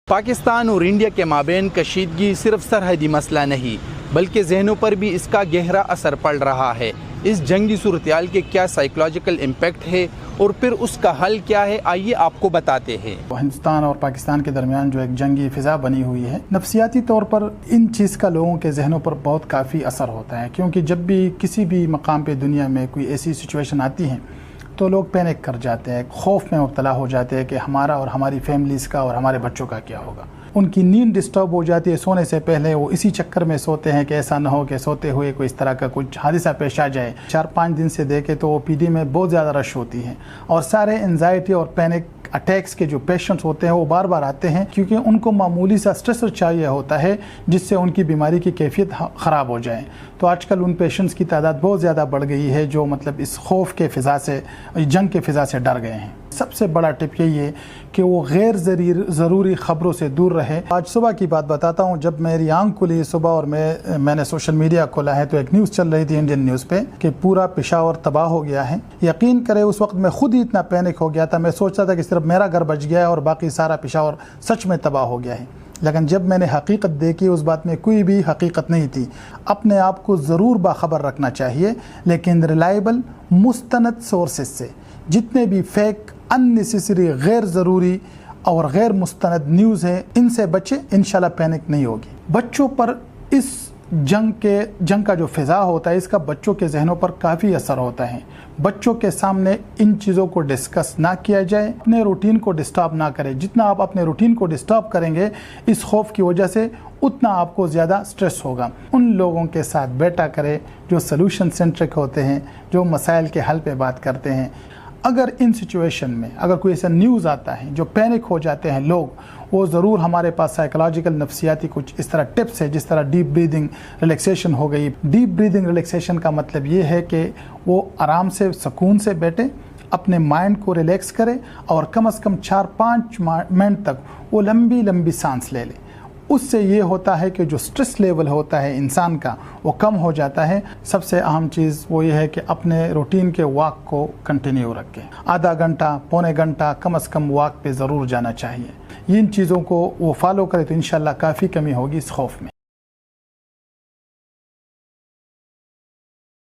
پاکستان اور انڈیا کے مابین کشیدگی صرف سرحدی مسئلہ نہیں بلکہ ذہنوں پر بھی اس کا گہرا اثر پڑ رہا ہے۔ اس جنگی صورتحال کے کیا سائیکولوجیکل امپیکٹ ہے اور پھر اس کا حل کیا ہے، آئیے آپ کو بتاتے ہیں۔ ہندوستان اور پاکستان کے درمیان جو ایک جنگی فضا بنی ہوئی ہے، نفسیاتی طور پر ان چیز کا لوگوں کے ذہنوں پر بہت کافی اثر ہوتا ہے، کیونکہ جب بھی کسی بھی مقام پہ دنیا میں کوئی ایسی سچویشن آتی ہے تو لوگ پینک کر جاتے ہیں، خوف میں مبتلا ہو جاتے ہیں کہ ہمارا اور ہماری فیملیز کا اور ہمارے بچوں کا کیا ہوگا۔ ان کی نیند ڈسٹرب ہو جاتی ہے، سونے سے پہلے وہ اسی چکر میں سوتے ہیں کہ ایسا نہ ہو کہ سوتے ہوئے کوئی اس طرح کا کچھ حادثہ پیش آ جائے۔ 4-5 دن سے دیکھیں تو پی ڈی میں بہت زیادہ رش ہوتی ہے اور سارے انزائٹی اور پینک اٹیکس کے جو پیشنٹس ہوتے ہیں وہ بار بار آتے ہیں، کیونکہ ان کو معمولی سا سٹریسر چاہیے ہوتا ہے جس سے ان کی بیماری کی کیفیت خراب ہو جائے۔ تو آج کل ان پیشنٹس کی تعداد بہت زیادہ بڑھ گئی ہے جو اس خوف کے فضا سے، جنگ کے فضا سے ڈر گئے ہیں۔ سب سے بڑا ٹپ یہی ہے کہ وہ غیر ضروری خبروں سے دور رہے۔ آج صبح کی بات بتاتا ہوں، جب میری آنکھ کھلی صبح اور میں نے سوشل میڈیا کھولا ہے تو ایک نیوز چل رہی تھی انڈین نیوز پہ کہ پورا پشاور تباہ ہو گیا ہے۔ یقین کرے اس وقت میں خود ہی اتنا پینک ہو گیا تھا، میں سوچتا تھا کہ صرف میرا گھر بچ گیا ہے اور باقی سارا پشاور سچ میں تباہ ہو گیا ہے۔ لیکن جب میں نے حقیقت دیکھی اس بات میں کوئی بھی حقیقت نہیں تھی۔ اپنے آپ کو ضرور باخبر رکھنا چاہیے، لیکن ریلائبل مستند سورسز سے۔ جتنے بھی فیک، اننیسیسری، غیر ضروری اور غیر مستند نیوز ہے ان سے بچے، انشاءاللہ پینک نہیں ہوگی۔ بچوں پر اس جنگ کا جو فضا ہوتا ہے اس کا بچوں کے ذہنوں پر کافی اثر ہوتا ہے۔ بچوں کے سامنے ان چیزوں کو ڈسکس نہ کیا جائے، اپنے روٹین کو ڈسٹرب نہ کریں۔ جتنا آپ اپنے روٹین کو ڈسٹرب کریں گے اس خوف کی وجہ سے، اتنا آپ کو زیادہ سٹریس ہوگا۔ ان لوگوں کے ساتھ بیٹھا کرے جو سلوشن سینٹرک ہوتے ہیں، جو مسائل کے حل پہ بات کرتے ہیں۔ اگر ان سچویشن میں اگر کوئی ایسا نیوز آتا ہے جو پینک ہو جاتے ہیں لوگ، وہ ضرور ہمارے پاس سائیکولوجیکل نفسیاتی کچھ اس طرح ٹپس ہے، جس طرح ڈیپ بریدنگ ریلیکسیشن ہو گئی۔ ڈیپ بریدنگ ریلیکسیشن کا مطلب یہ ہے کہ وہ آرام سے سکون سے بیٹھے، اپنے مائنڈ کو ریلیکس کرے اور کم از کم 4-5 منٹ تک وہ لمبی لمبی سانس لے لے۔ اس سے یہ ہوتا ہے کہ جو سٹریس لیول ہوتا ہے انسان کا وہ کم ہو جاتا ہے۔ سب سے اہم چیز وہ یہ ہے کہ اپنے روٹین کے واک کو کنٹینیو رکھیں۔ آدھا گھنٹہ، پونے گھنٹہ کم از کم واک پہ ضرور جانا چاہیے۔ ان چیزوں کو وہ فالو کرے تو انشاءاللہ کافی کمی ہوگی اس خوف میں۔